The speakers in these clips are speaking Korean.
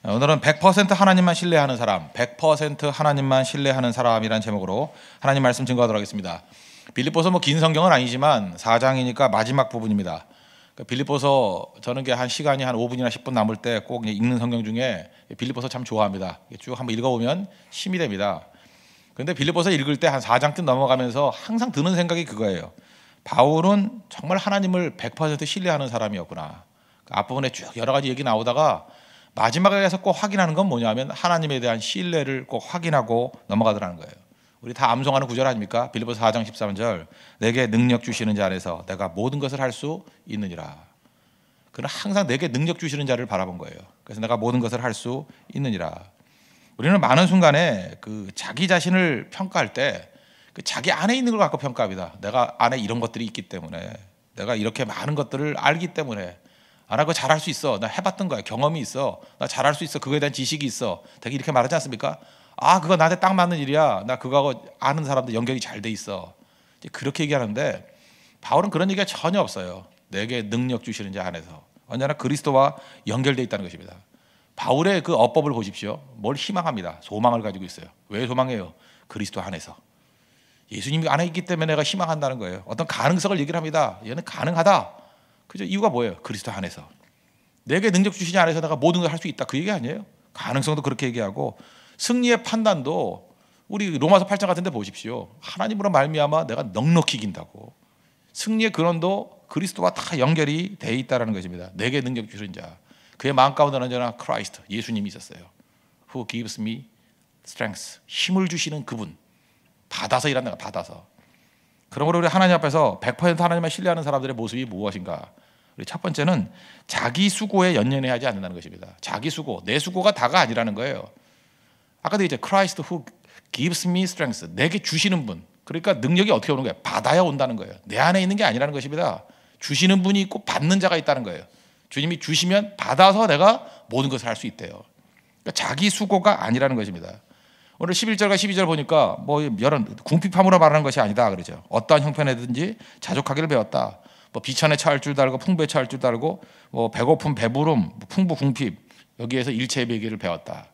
오늘은 100% 하나님만 신뢰하는 사람, 100% 하나님만 신뢰하는 사람이라는 제목으로 하나님 말씀 증거하도록 하겠습니다. 빌립보서 긴 성경은 아니지만 4장이니까 마지막 부분입니다. 빌립보서 저는 한 시간이 한 5분이나 10분 남을 때 꼭 읽는 성경 중에 빌립보서 참 좋아합니다. 쭉 한번 읽어보면 힘이 됩니다. 그런데 빌립보서 읽을 때 한 4장쯤 넘어가면서 항상 드는 생각이 그거예요. 바울은 정말 하나님을 100% 신뢰하는 사람이었구나. 앞부분에 쭉 여러 가지 얘기 나오다가 마지막에 가서 꼭 확인하는 건 뭐냐면 하나님에 대한 신뢰를 꼭 확인하고 넘어가더라는 거예요. 우리 다 암송하는 구절 아닙니까? 빌립보서 4장 13절 내게 능력 주시는 자 안에서 내가 모든 것을 할 수 있느니라. 그는 항상 내게 능력 주시는 자를 바라본 거예요. 그래서 내가 모든 것을 할 수 있느니라. 우리는 많은 순간에 자기 자신을 평가할 때 자기 안에 있는 걸 갖고 평가합니다. 내가 안에 이런 것들이 있기 때문에, 내가 이렇게 많은 것들을 알기 때문에, 나 그거 잘할 수 있어. 나 해봤던 거야. 경험이 있어. 나 잘할 수 있어. 그거에 대한 지식이 있어. 되게 이렇게 말하지 않습니까? 그거 나한테 딱 맞는 일이야. 나 그거하고 아는 사람들 연결이 잘 돼 있어. 그렇게 얘기하는데 바울은 그런 얘기가 전혀 없어요. 내게 능력 주시는 자 안에서 언제나 그리스도와 연결돼 있다는 것입니다. 바울의 그 어법을 보십시오. 뭘 희망합니다. 소망을 가지고 있어요. 왜 소망해요? 그리스도 안에서. 예수님이 안에 있기 때문에 내가 희망한다는 거예요. 어떤 가능성을 얘기를 합니다. 얘는 가능하다. 그죠? 이유가 뭐예요? 그리스도 안에서. 내게 능력 주시지 안에서 내가 모든 걸 할 수 있다. 그 얘기 아니에요? 가능성도 그렇게 얘기하고 승리의 판단도 우리 로마서 8장 같은 데 보십시오. 하나님으로 말미암아 내가 넉넉히 이긴다고. 승리의 근원도 그리스도와 다 연결이 돼 있다는 것입니다. 내게 능력 주시는 자. 그의 마음 가운데 언제나 크라이스트, 예수님이 있었어요. Who gives me strength. 힘을 주시는 그분. 받아서 일한다. 받아서. 그러므로 우리 하나님 앞에서 100% 하나님만 신뢰하는 사람들의 모습이 무엇인가? 우리 첫 번째는 자기 수고에 연연해하지 않는다는 것입니다. 자기 수고, 내 수고가 다가 아니라는 거예요. 아까도 이제 Christ who gives me strength, 내게 주시는 분. 그러니까 능력이 어떻게 오는 거예요? 받아야 온다는 거예요. 내 안에 있는 게 아니라는 것입니다. 주시는 분이 있고 받는 자가 있다는 거예요. 주님이 주시면 받아서 내가 모든 것을 할 수 있대요. 그러니까 자기 수고가 아니라는 것입니다. 오늘 11절과 12절 보니까 여러 궁핍함으로 말하는 것이 아니다 그러죠. 어떠한 형편에든지 자족하기를 배웠다. 비천에 처할 줄 알고 풍부에 처할 줄 알고 배고픔, 배부름, 풍부, 궁핍 여기에서 일체의 배기를 배웠다.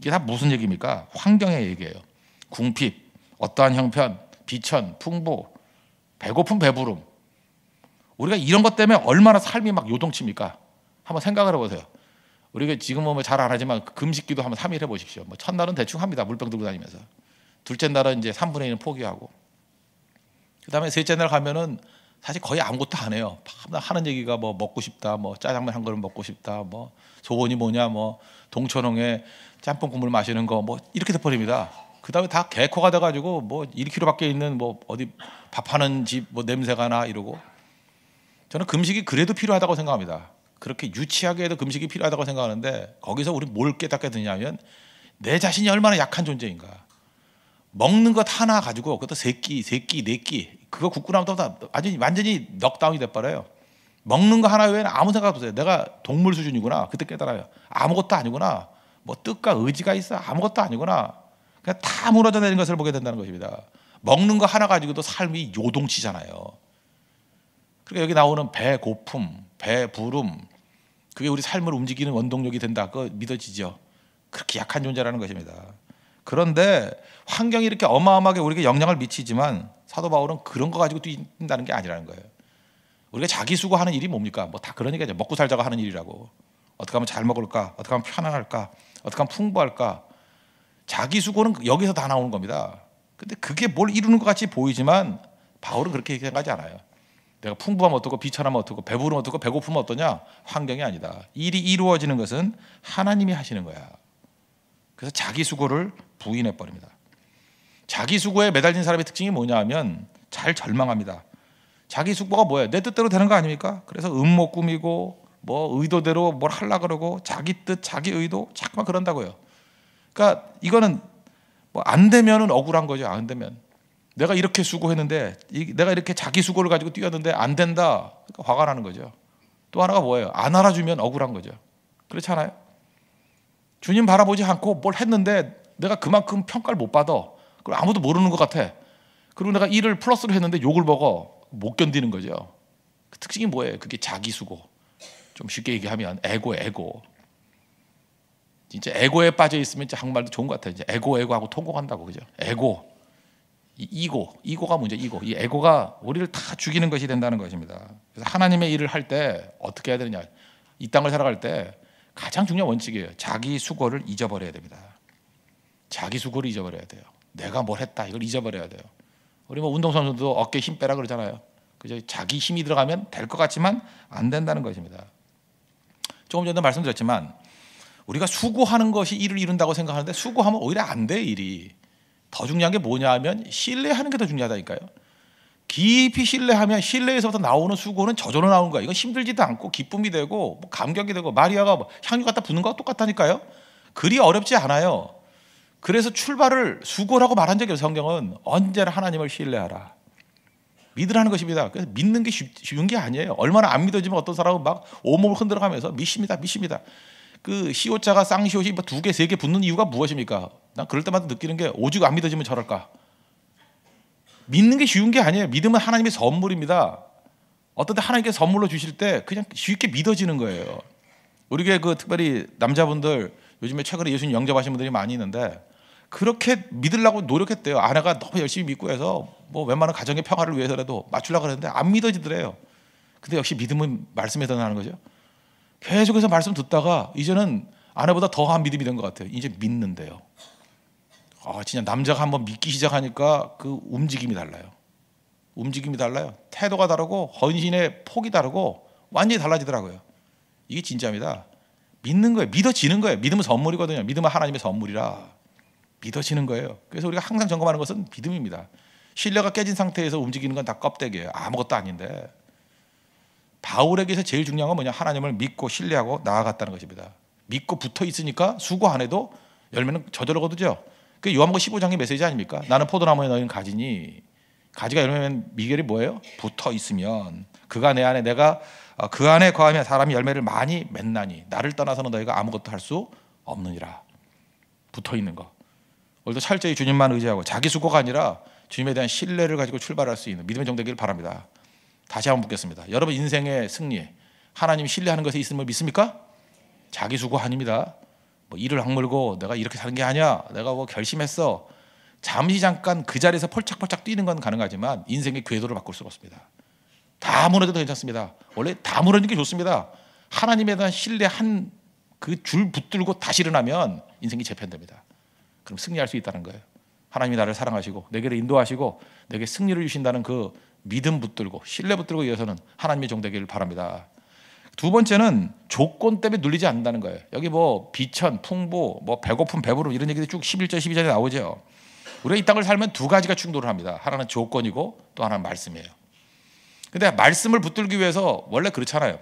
이게 다 무슨 얘기입니까? 환경의 얘기예요. 궁핍, 어떠한 형편, 비천, 풍부, 배고픔, 배부름. 우리가 이런 것 때문에 얼마나 삶이 막 요동칩니까? 한번 생각을 해보세요. 우리가 지금은 잘 안 하지만 금식기도 한번 3일 해보십시오. 첫날은 대충 합니다. 물병 들고 다니면서. 둘째 날은 이제 3분의 1은 포기하고. 그 다음에 셋째 날 가면은 사실 거의 아무것도 안 해요. 하는 얘기가 먹고 싶다, 짜장면 한 그릇 먹고 싶다, 소원이 뭐냐, 동천홍에 짬뽕 국물 마시는 거, 이렇게 돼버립니다. 그 다음에 다 개코가 돼가지고 1km 밖에 있는 어디 밥하는 집 냄새가 나 이러고. 저는 금식이 그래도 필요하다고 생각합니다. 그렇게 유치하게 해도 금식이 필요하다고 생각하는데 거기서 우리 뭘 깨닫게 되냐면 내 자신이 얼마나 약한 존재인가. 먹는 것 하나 가지고 그것도 세 끼, 네 끼 그거 굽고 나면 또 완전히 넉다운이 돼버려요. 먹는 거 하나 외에는 아무 생각 없어요. 내가 동물 수준이구나. 그때 깨달아요. 아무것도 아니구나. 뜻과 의지가 있어. 아무것도 아니구나. 그냥 다 무너져 내리는 것을 보게 된다는 것입니다. 먹는 거 하나 가지고도 삶이 요동치잖아요. 그러니까 여기 나오는 배고픔, 배부름 그게 우리 삶을 움직이는 원동력이 된다. 그거 믿어지죠. 그렇게 약한 존재라는 것입니다. 그런데 환경이 이렇게 어마어마하게 우리에게 영향을 미치지만 사도 바울은 그런 거 가지고 뛴다는 게 아니라는 거예요. 우리가 자기 수고하는 일이 뭡니까? 다 그런 얘기죠. 먹고 살자고 하는 일이라고. 어떻게 하면 잘 먹을까? 어떻게 하면 편안할까? 어떻게 하면 풍부할까? 자기 수고는 여기서 다 나오는 겁니다. 근데 그게 뭘 이루는 것 같이 보이지만 바울은 그렇게 생각하지 않아요. 내가 풍부하면 어떻고 비천하면 어떻고 배부르면 어떻고 배고프면 어떠냐? 환경이 아니다. 일이 이루어지는 것은 하나님이 하시는 거야. 그래서 자기 수고를 부인해 버립니다. 자기 수고에 매달린 사람의 특징이 뭐냐 하면 잘 절망합니다. 자기 수고가 뭐예요? 내 뜻대로 되는 거 아닙니까? 그래서 음모 꾸미고 의도대로 뭘 하려고 그러고 자기 뜻, 자기 의도 자꾸만 그런다고요. 그러니까 이거는 안 되면은 억울한 거죠. 안 되면. 내가 이렇게 수고했는데 내가 이렇게 자기 수고를 가지고 뛰었는데 안 된다. 그러니까 화가 나는 거죠. 또 하나가 뭐예요? 안 알아주면 억울한 거죠. 그렇지 않아요? 주님 바라보지 않고 뭘 했는데 내가 그만큼 평가를 못 받아. 그걸 아무도 모르는 것 같아. 그리고 내가 일을 플러스로 했는데 욕을 먹어. 못 견디는 거죠. 그 특징이 뭐예요? 그게 자기 수고. 좀 쉽게 얘기하면 에고. 진짜 에고에 빠져 있으면 진짜 한국말도 좋은 것 같아요. 이제 에고하고 통곡한다고, 그죠? 이고가 문제. 이 에고가 우리를 다 죽이는 것이 된다는 것입니다. 그래서 하나님의 일을 할 때 어떻게 해야 되느냐? 이 땅을 살아갈 때 가장 중요한 원칙이에요. 자기 수고를 잊어버려야 됩니다. 자기 수고를 잊어버려야 돼요. 내가 뭘 했다 이걸 잊어버려야 돼요. 우리 뭐 운동선수도 어깨에 힘 빼라 그러잖아요. 그죠? 자기 힘이 들어가면 될 것 같지만 안 된다는 것입니다. 조금 전에 말씀드렸지만 우리가 수고하는 것이 일을 이룬다고 생각하는데 수고하면 오히려 안 돼. 일이 더 중요한 게 뭐냐 하면 신뢰하는 게 더 중요하다니까요. 깊이 신뢰하면 신뢰에서부터 나오는 수고는 저절로 나오는 거야. 이건 힘들지도 않고 기쁨이 되고 뭐 감격이 되고 마리아가 뭐 향유 갖다 붓는 거와 똑같다니까요. 그리 어렵지 않아요. 그래서 출발을 수고라고 말한 적이 없어요. 성경은 언제나 하나님을 신뢰하라, 믿으라는 것입니다. 그래서 믿는 게 쉬운 게 아니에요. 얼마나 안 믿어지면 어떤 사람은 막 온몸을 흔들어가면서 믿습니다. 그 시옷자가 쌍시옷이 뭐 2개, 3개 붙는 이유가 무엇입니까? 난 그럴 때마다 느끼는 게 오직 안 믿어지면 저럴까. 믿는 게 쉬운 게 아니에요. 믿음은 하나님의 선물입니다. 어떤 때 하나님께 선물로 주실 때 그냥 쉽게 믿어지는 거예요. 우리 교회 그 특별히 남자분들 요즘에 최근에 예수님 영접하신 분들이 많이 있는데 그렇게 믿으려고 노력했대요. 아내가 너무 열심히 믿고 해서 뭐 웬만한 가정의 평화를 위해서라도 맞추려고 그랬는데 안 믿어지더래요. 근데 역시 믿음은 말씀에서 나는 거죠. 계속해서 말씀 듣다가 이제는 아내보다 더한 믿음이 된 것 같아요. 이제 믿는데요. 진짜 남자가 한번 믿기 시작하니까 그 움직임이 달라요. 태도가 다르고 헌신의 폭이 다르고 완전히 달라지더라고요. 이게 진짜입니다. 믿는 거예요. 믿어지는 거예요. 믿음은 선물이거든요. 믿음은 하나님의 선물이라 믿어지는 거예요. 그래서 우리가 항상 점검하는 것은 믿음입니다. 신뢰가 깨진 상태에서 움직이는 건 다 껍데기예요. 아무것도 아닌데 바울에게서 제일 중요한 건 뭐냐? 하나님을 믿고 신뢰하고 나아갔다는 것입니다. 믿고 붙어 있으니까 수고 안 해도 열매는 저절로 거두죠. 그 요한복음 15장의 메시지 아닙니까? 나는 포도나무에 너희는 가지니, 가지가 열매면 미결이 뭐예요? 붙어 있으면 그가 내 안에 내가 그 안에 거하면 사람이 열매를 많이 맺나니 나를 떠나서는 너희가 아무것도 할 수 없느니라. 붙어 있는 거. 오늘도 철저히 주님만 의지하고 자기 수고가 아니라 주님에 대한 신뢰를 가지고 출발할 수 있는 믿음의 종 되기를 바랍니다. 다시 한번 묻겠습니다. 여러분 인생의 승리, 하나님 신뢰하는 것에 있음을 믿습니까? 자기 수고 아닙니다. 뭐 일을 악물고 내가 이렇게 사는 게 아니야, 내가 뭐 결심했어, 잠시 잠깐 그 자리에서 폴짝폴짝 뛰는 건 가능하지만 인생의 궤도를 바꿀 수가 없습니다. 다 무너져도 괜찮습니다. 원래 다 무너지는 게 좋습니다. 하나님에 대한 신뢰 한 그 줄 붙들고 다시 일어나면 인생이 재편됩니다. 그럼 승리할 수 있다는 거예요. 하나님이 나를 사랑하시고 내게를 인도하시고 내게 승리를 주신다는 그 믿음 붙들고 신뢰 붙들고 이어서는 하나님의 종 되기를 바랍니다. 두 번째는 조건 때문에 눌리지 않는다는 거예요. 여기 뭐 비천, 풍부, 뭐 배고픔, 배부름 이런 얘기들이 쭉 11절, 12절에 나오죠. 우리가 이 땅을 살면 두 가지가 충돌을 합니다. 하나는 조건이고 또 하나는 말씀이에요. 근데 말씀을 붙들기 위해서 원래 그렇잖아요.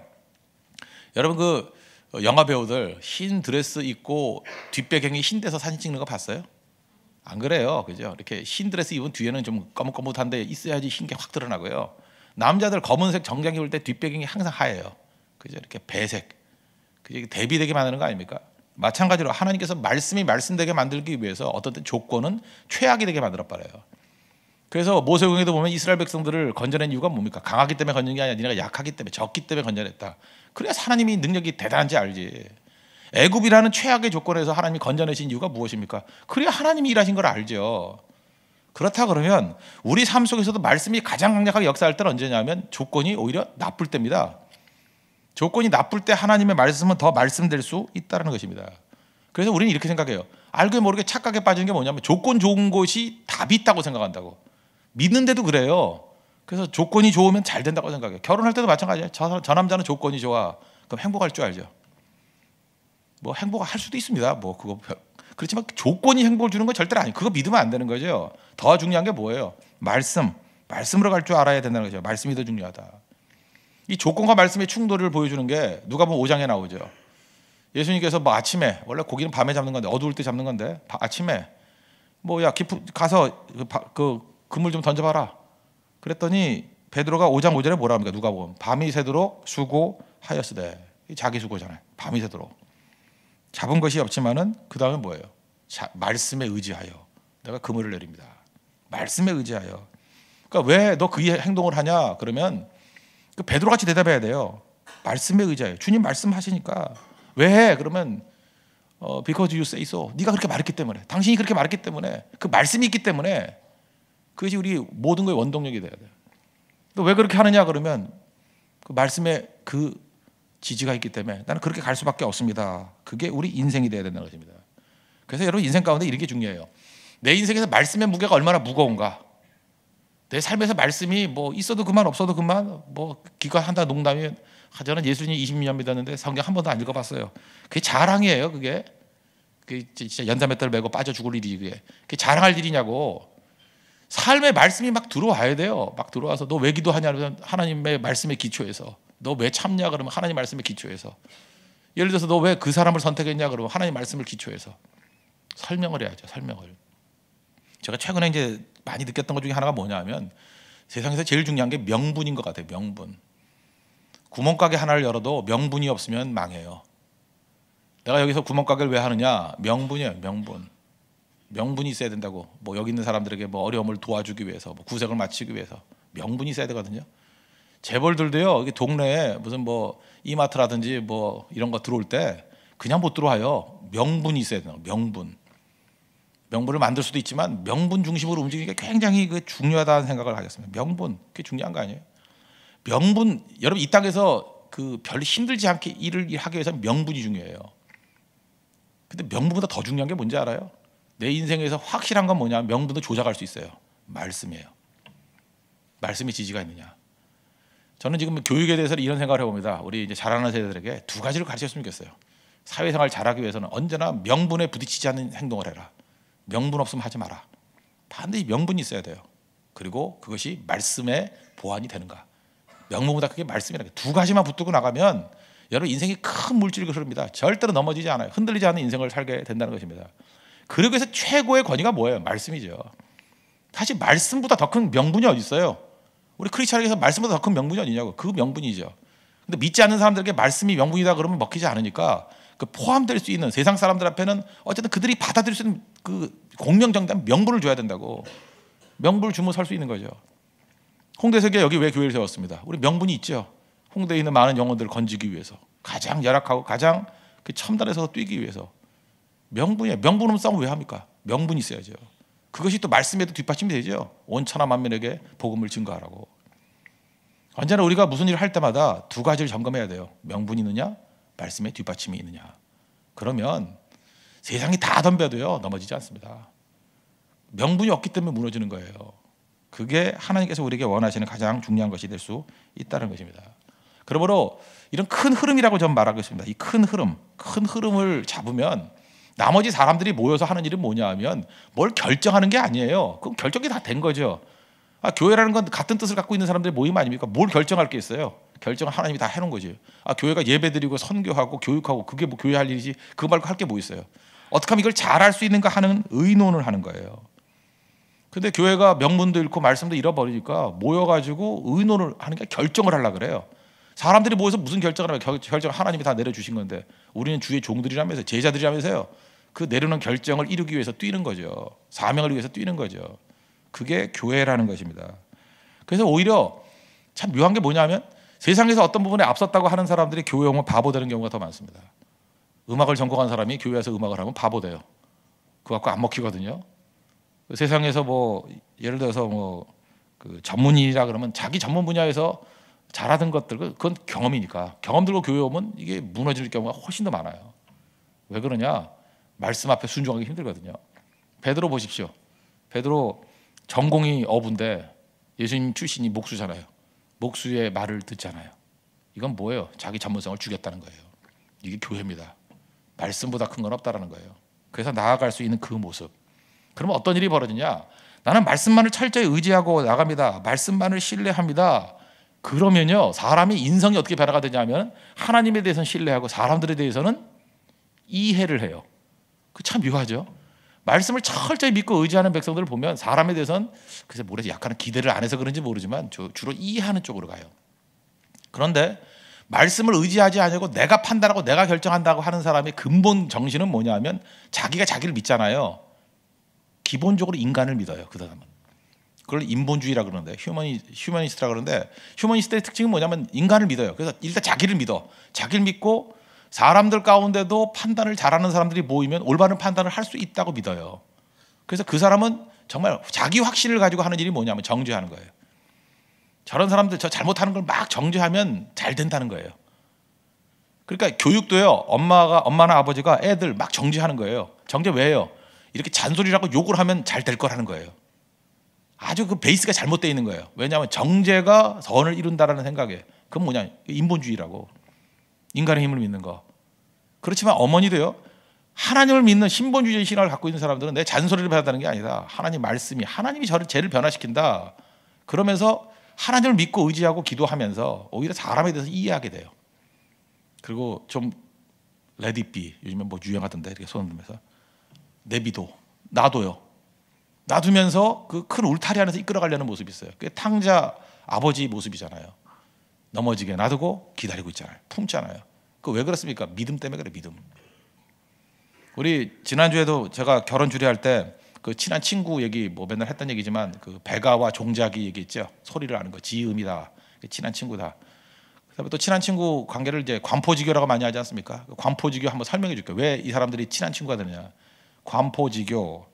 여러분 그 영화 배우들 흰 드레스 입고 뒷배경이 흰데서 사진 찍는 거 봤어요? 안 그래요, 그죠? 이렇게 흰 드레스 입은 뒤에는 좀 거뭇거뭇한데 있어야지 흰 게 확 드러나고요. 남자들 검은색 정장 입을 때 뒷배경이 항상 하얘요, 그죠? 이렇게 배색, 그죠? 대비되게 만드는 거 아닙니까? 마찬가지로 하나님께서 말씀이 말씀되게 만들기 위해서 어떤 때 조건은 최악이 되게 만들어 버려요. 그래서 모세오경에도 보면 이스라엘 백성들을 건져낸 이유가 뭡니까? 강하기 때문에 건진 게 아니라 니네가 약하기 때문에, 적기 때문에 건져냈다. 그래야 하나님이 능력이 대단한지 알지. 애굽이라는 최악의 조건에서 하나님이 건져내신 이유가 무엇입니까? 그래야 하나님이 일하신 걸 알죠. 그렇다 그러면 우리 삶 속에서도 말씀이 가장 강력하게 역사할 때는 언제냐면 조건이 오히려 나쁠 때입니다. 조건이 나쁠 때 하나님의 말씀은 더 말씀될 수 있다는 것입니다. 그래서 우리는 이렇게 생각해요. 알게 모르게 착각에 빠지는 게 뭐냐면 조건 좋은 곳이 답이 있다고 생각한다고. 믿는데도 그래요. 그래서 조건이 좋으면 잘 된다고 생각해요. 결혼할 때도 마찬가지예요. 저 남자는 조건이 좋아. 그럼 행복할 줄 알죠. 뭐 행복할 수도 있습니다. 뭐 그거 그렇지만 조건이 행복을 주는 건 절대로 아니에요. 그거 믿으면 안 되는 거죠. 더 중요한 게 뭐예요? 말씀으로 갈 줄 알아야 된다는 거죠. 말씀이 더 중요하다. 이 조건과 말씀의 충돌을 보여주는 게 누가복음 5장에 나오죠. 예수님께서 뭐 아침에, 원래 고기는 밤에 잡는 건데 어두울 때 잡는 건데 아침에 뭐야 가서 그 그물 좀 던져봐라. 그랬더니 베드로가 5장 5절에 뭐라 합니까? 누가복음 밤이 새도록 수고하였으되. 자기 수고잖아요. 밤이 새도록 잡은 것이 없지만은 그 다음에 뭐예요? 말씀에 의지하여 내가 그물을 내립니다. 말씀에 의지하여. 그러니까 왜 너 그 행동을 하냐? 그러면 그 베드로 같이 대답해야 돼요. 말씀에 의지하여. 주님 말씀하시니까. 왜 해? 그러면 because you say so. 네가 그렇게 말했기 때문에, 당신이 그렇게 말했기 때문에, 그 말씀이 있기 때문에 그것이 우리 모든 거의 원동력이 돼야 돼요. 또 왜 그렇게 하느냐 그러면 그 말씀에 그 지지가 있기 때문에 나는 그렇게 갈 수밖에 없습니다. 그게 우리 인생이 돼야 된다는 것입니다. 그래서 여러분 인생 가운데 이런 게 중요해요. 내 인생에서 말씀의 무게가 얼마나 무거운가. 내 삶에서 말씀이 뭐 있어도 그만 없어도 그만 뭐 기껏한다 농담이 저는 예수님 20년 믿었는데 성경 한 번도 안 읽어봤어요. 그게 자랑이에요. 그게 진짜 연자맷돌 메고 빠져 죽을 일이 그게 자랑할 일이냐고. 삶의 말씀이 막 들어와야 돼요. 막 들어와서 너 왜 기도하냐 그러면 하나님의 말씀에 기초해서. 너 왜 참냐 그러면 하나님 말씀에 기초해서. 예를 들어서 너 왜 그 사람을 선택했냐 그러면 하나님 말씀을 기초해서 설명을 해야죠. 설명을. 제가 최근에 이제 많이 느꼈던 것 중에 하나가 뭐냐면 세상에서 제일 중요한 게 명분인 것 같아요. 명분. 구멍가게 하나를 열어도 명분이 없으면 망해요. 내가 여기서 구멍가게를 왜 하느냐? 명분이에요. 명분. 명분이 있어야 된다고. 뭐 여기 있는 사람들에게 뭐 어려움을 도와주기 위해서, 뭐 구색을 맞추기 위해서 명분이 있어야 되거든요. 재벌들도요. 여기 동네에 무슨 뭐 이마트라든지 뭐 이런 거 들어올 때 그냥 못 들어와요. 명분이 있어야 돼요. 명분. 명분을 만들 수도 있지만 명분 중심으로 움직이는 게 굉장히 그 중요하다는 생각을 하겠습니다. 명분, 그게 중요한 거 아니에요? 명분, 여러분 이 땅에서 그 별로 힘들지 않게 일을 하기 위해서 명분이 중요해요. 근데 명분보다 더 중요한 게 뭔지 알아요? 내 인생에서 확실한 건 뭐냐? 명분도 조작할 수 있어요. 말씀이에요. 말씀의 지지가 있느냐? 저는 지금 교육에 대해서 이런 생각을 해봅니다. 우리 이제 자라는 세대들에게 두 가지를 가르쳤으면 좋겠어요. 사회생활 잘하기 위해서는 언제나 명분에 부딪히지 않는 행동을 해라. 명분 없으면 하지 마라. 반드시 명분이 있어야 돼요. 그리고 그것이 말씀의 보완이 되는가. 명분보다 그게 말씀이라는 게 두 가지만 붙들고 나가면 여러분 인생이 큰 물줄기 흐릅니다. 절대로 넘어지지 않아요. 흔들리지 않는 인생을 살게 된다는 것입니다. 그러기 위해서 최고의 권위가 뭐예요? 말씀이죠. 사실 말씀보다 더 큰 명분이 어디 있어요? 우리 크리스천에게서 말씀보다 더 큰 명분이 어디냐고. 그 명분이죠. 근데 믿지 않는 사람들에게 말씀이 명분이다 그러면 먹히지 않으니까 그 포함될 수 있는 세상 사람들 앞에는 어쨌든 그들이 받아들일 수 있는 그 공명정당 명분을 줘야 된다고. 명분을 주면 살 수 있는 거죠. 홍대석이 여기 왜 교회를 세웠습니다. 우리 명분이 있죠. 홍대에 있는 많은 영혼들을 건지기 위해서 가장 열악하고 가장 그 첨단에서 뛰기 위해서 명분이에요. 명분 없는 싸움 왜 합니까? 명분이 있어야죠. 그것이 또 말씀에도 뒷받침이 되죠. 온 천하 만민에게 복음을 증거하라고. 언제나 우리가 무슨 일을 할 때마다 두 가지를 점검해야 돼요. 명분이 있느냐, 말씀에 뒷받침이 있느냐. 그러면 세상이 다 덤벼도요 넘어지지 않습니다. 명분이 없기 때문에 무너지는 거예요. 그게 하나님께서 우리에게 원하시는 가장 중요한 것이 될 수 있다는 것입니다. 그러므로 이런 큰 흐름이라고 저는 말하겠습니다. 이 큰 흐름을 잡으면 나머지 사람들이 모여서 하는 일은 뭐냐 하면 뭘 결정하는 게 아니에요. 그럼 결정이 다 된 거죠. 교회라는 건 같은 뜻을 갖고 있는 사람들의 모임 아닙니까? 뭘 결정할 게 있어요? 결정을 하나님이 다 해놓은 거지. 교회가 예배드리고 선교하고 교육하고 그게 뭐 교회 할 일이지 그거 말고 할 게 뭐 있어요? 어떻게 하면 이걸 잘할 수 있는가 하는 의논을 하는 거예요. 근데 교회가 명분도 잃고 말씀도 잃어버리니까 모여가지고 의논을 하는 게 결정을 하려고 그래요. 사람들이 모여서 무슨 결정을 하면 결정을 하나님이 다 내려주신 건데 우리는 주의 종들이라면서 제자들이라면서요. 그 내려놓은 결정을 이루기 위해서 뛰는 거죠. 사명을 위해서 뛰는 거죠. 그게 교회라는 것입니다. 그래서 오히려 참 묘한 게 뭐냐면 세상에서 어떤 부분에 앞섰다고 하는 사람들이 교회 오면 바보 되는 경우가 더 많습니다. 음악을 전공한 사람이 교회에서 음악을 하면 바보 돼요. 그거 갖고 안 먹히거든요. 세상에서 뭐 예를 들어서 뭐 그 전문인이라 그러면 자기 전문 분야에서 잘하던 것들 그건 경험이니까 경험 들고 교회 오면 이게 무너질 경우가 훨씬 더 많아요. 왜 그러냐? 말씀 앞에 순종하기 힘들거든요. 베드로 보십시오. 베드로 전공이 어부인데 예수님 출신이 목수잖아요. 목수의 말을 듣잖아요. 이건 뭐예요? 자기 전문성을 죽였다는 거예요. 이게 교회입니다. 말씀보다 큰 건 없다라는 거예요. 그래서 나아갈 수 있는 그 모습. 그러면 어떤 일이 벌어지냐? 나는 말씀만을 철저히 의지하고 나갑니다. 말씀만을 신뢰합니다. 그러면요 사람의 인성이 어떻게 변화가 되냐면 하나님에 대해서는 신뢰하고 사람들에 대해서는 이해를 해요. 그 참 묘하죠. 말씀을 철저히 믿고 의지하는 백성들을 보면 사람에 대해서는 그래서 뭐래서 약간 기대를 안 해서 그런지 모르지만 주로 이해하는 쪽으로 가요. 그런데 말씀을 의지하지 않고 내가 판단하고 내가 결정한다고 하는 사람의 근본 정신은 뭐냐면 자기가 자기를 믿잖아요. 기본적으로 인간을 믿어요. 그 사람은. 그걸 인본주의라 그러는데 휴머니스트라 그러는데 휴머니스트의 특징은 뭐냐면 인간을 믿어요. 그래서 일단 자기를 믿어. 자기를 믿고 사람들 가운데도 판단을 잘하는 사람들이 모이면 올바른 판단을 할 수 있다고 믿어요. 그래서 그 사람은 정말 자기 확신을 가지고 하는 일이 뭐냐면 정죄하는 거예요. 저런 사람들 저 잘못하는 걸 막 정죄하면 잘 된다는 거예요. 그러니까 교육도요. 엄마나 아버지가 애들 막 정죄하는 거예요. 정죄 왜 해요? 이렇게 잔소리라고 욕을 하면 잘 될 거라는 거예요. 아주 그 베이스가 잘못되어 있는 거예요. 왜냐하면 정죄가 선을 이룬다라는 생각에 그건 뭐냐? 인본주의라고. 인간의 힘을 믿는 거. 그렇지만 어머니도요. 하나님을 믿는 신본주의 신앙을 갖고 있는 사람들은 내 잔소리를 받았다는 게 아니다. 하나님 말씀이 하나님이 쟤를 변화시킨다. 그러면서 하나님을 믿고 의지하고 기도하면서 오히려 사람에 대해서 이해하게 돼요. 그리고 좀 let it be. 요즘에 뭐 유행하던데 이렇게 손 들면서 내비도 놔둬요. 놔두면서 그 큰 울타리 안에서 이끌어가려는 모습이 있어요. 그게 탕자 아버지 모습이잖아요. 넘어지게 놔두고 기다리고 있잖아요. 품잖아요. 그 왜 그렇습니까? 믿음 때문에 그래. 믿음. 우리 지난주에도 제가 결혼 주례할 때 그 친한 친구 얘기 뭐 맨날 했던 얘기지만 그 배가와 종자기 얘기 있죠. 소리를 아는 거 지음이다. 친한 친구다. 그다음에 또 친한 친구 관계를 이제 관포지교라고 많이 하지 않습니까? 관포지교 한번 설명해 줄게요. 왜 이 사람들이 친한 친구가 되느냐? 관포지교.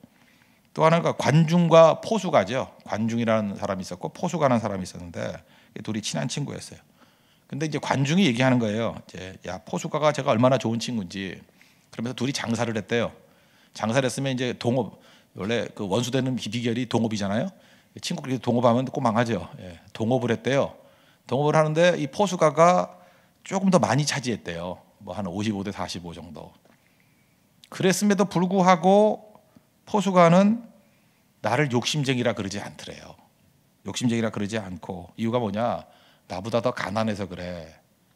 또 하나가 관중과 포수가죠. 관중이라는 사람이 있었고 포수가라는 사람이 있었는데 둘이 친한 친구였어요. 근데 이제 관중이 얘기하는 거예요. 이제 야 포수가가 제가 얼마나 좋은 친구인지. 그러면서 둘이 장사를 했대요. 장사를 했으면 이제 동업 원래 그 원수되는 비결이 동업이잖아요. 친구끼리 동업하면 꼭 망하죠. 예, 동업을 했대요. 동업을 하는데 이 포수가가 조금 더 많이 차지했대요. 뭐 한 55대 45 정도. 그랬음에도 불구하고 포수가는 나를 욕심쟁이라 그러지 않더래요. 욕심쟁이라 그러지 않고 이유가 뭐냐? 나보다 더 가난해서 그래.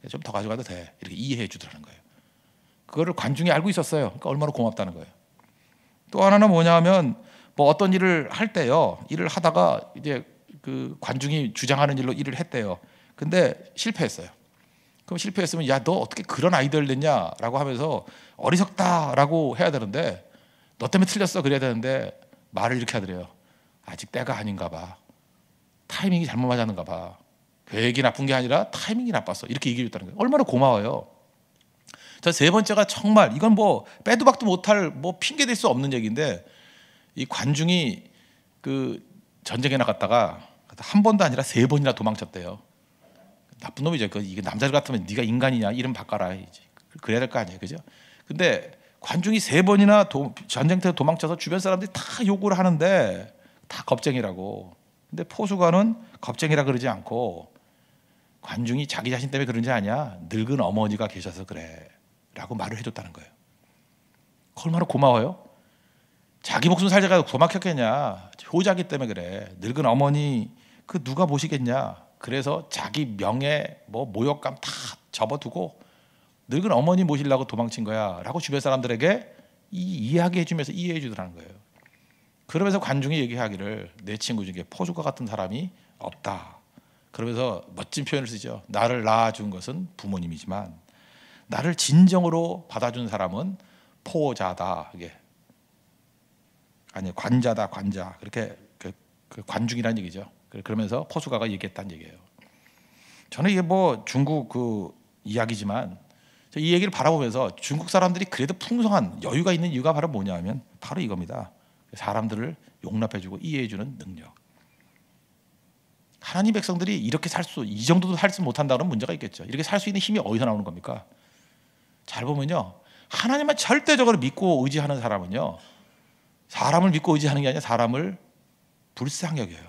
좀 더 가져가도 돼. 이렇게 이해해 주더라는 거예요. 그거를 관중이 알고 있었어요. 그러니까 얼마나 고맙다는 거예요. 또 하나는 뭐냐면 뭐 어떤 일을 할 때요. 일을 하다가 이제 그 관중이 주장하는 일로 일을 했대요. 근데 실패했어요. 그럼 실패했으면 야 너 어떻게 그런 아이디어를 냈냐라고 하면서 어리석다라고 해야 되는데 너 때문에 틀렸어 그래야 되는데 말을 이렇게 하더래요. 아직 때가 아닌가 봐. 타이밍이 잘못 맞았는가 봐. 계획이 나쁜 게 아니라 타이밍이 나빴어. 이렇게 얘기해 줬다는 거예요. 얼마나 고마워요. 저 세 번째가 정말 이건 뭐 빼도 박도 못할 뭐 핑계 댈 수 없는 얘기인데 이 관중이 그 전쟁에 나갔다가 한 번도 아니라 3번이나 도망쳤대요. 나쁜 놈이죠. 이게 남자들 같으면 네가 인간이냐 이름 바꿔라. 그래야 될 거 아니에요, 그죠? 근데 관중이 3번이나 전쟁터에 도망쳐서 주변 사람들이 다 욕을 하는데 다 겁쟁이라고. 근데 포수가는 겁쟁이라 그러지 않고 관중이 자기 자신 때문에 그런 게 아니야. 늙은 어머니가 계셔서 그래. 라고 말을 해줬다는 거예요. 얼마나 고마워요. 자기 목숨 살자가 도망쳤겠냐. 효자기 때문에 그래. 늙은 어머니 그 누가 보시겠냐. 그래서 자기 명예 뭐 모욕감 다 접어두고 늙은 어머니 모시려고 도망친 거야 라고 주변 사람들에게 이야기해 주면서 이해해 주더라는 거예요. 그러면서 관중이 얘기하기를 내 친구 중에 포수가 같은 사람이 없다. 그러면서 멋진 표현을 쓰죠. 나를 낳아준 것은 부모님이지만 나를 진정으로 받아준 사람은 포자다. 이게 아니 관자다 관자. 그렇게 그 관중이라는 얘기죠. 그러면서 포수가가 얘기했다는 얘기예요. 저는 이게 뭐 중국 그 이야기지만 이 얘기를 바라보면서 중국 사람들이 그래도 풍성한 여유가 있는 이유가 바로 뭐냐면 바로 이겁니다. 사람들을 용납해주고 이해해주는 능력. 하나님 백성들이 이렇게 이 정도도 살지 못한다는 문제가 있겠죠. 이렇게 살 수 있는 힘이 어디서 나오는 겁니까? 잘 보면요, 하나님만 절대적으로 믿고 의지하는 사람은요, 사람을 믿고 의지하는 게 아니라 사람을 불쌍히 여겨요.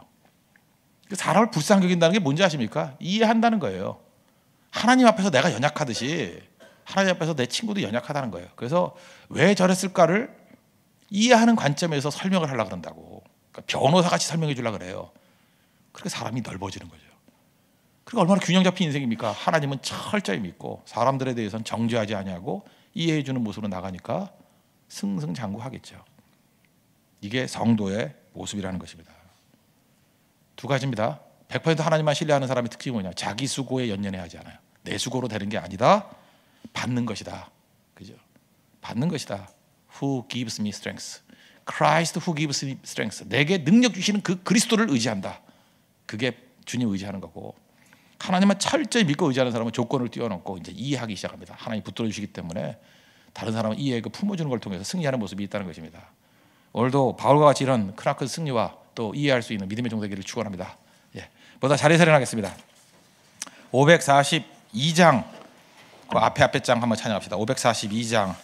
사람을 불쌍히 여긴다는 게 뭔지 아십니까? 이해한다는 거예요. 하나님 앞에서 내가 연약하듯이 하나님 앞에서 내 친구도 연약하다는 거예요. 그래서 왜 저랬을까를 이해하는 관점에서 설명을 하려고 그런다고. 그러니까 변호사같이 설명해 주려고 그래요. 그렇게 사람이 넓어지는 거죠. 그리고 얼마나 균형 잡힌 인생입니까? 하나님은 철저히 믿고 사람들에 대해서는 정죄하지 아니하고 이해해 주는 모습으로 나가니까 승승장구하겠죠. 이게 성도의 모습이라는 것입니다. 두 가지입니다. 100% 하나님만 신뢰하는 사람의 특징이 뭐냐? 자기 수고에 연연해하지 않아요. 내 수고로 되는 게 아니다. 받는 것이다. 그죠? 받는 것이다. Who gives me strength? Christ who gives me strength. 내게 능력 주시는 그 그리스도를 의지한다. 그게 주님 의지하는 거고. 하나님만 철저히 믿고 의지하는 사람은 조건을 뛰어넘고 이제 이해하기 시작합니다. 하나님 붙들어 주시기 때문에 다른 사람은 이해에 품어주는 걸 통해서 승리하는 모습이 있다는 것입니다. 오늘도 바울과 같이 이런 크나큰 승리와 또 이해할 수 있는 믿음의 종되기를 축원합니다. 예, 보다 자리에 서련하겠습니다. 542장 그 앞에 장 한번 찬양합시다. 542장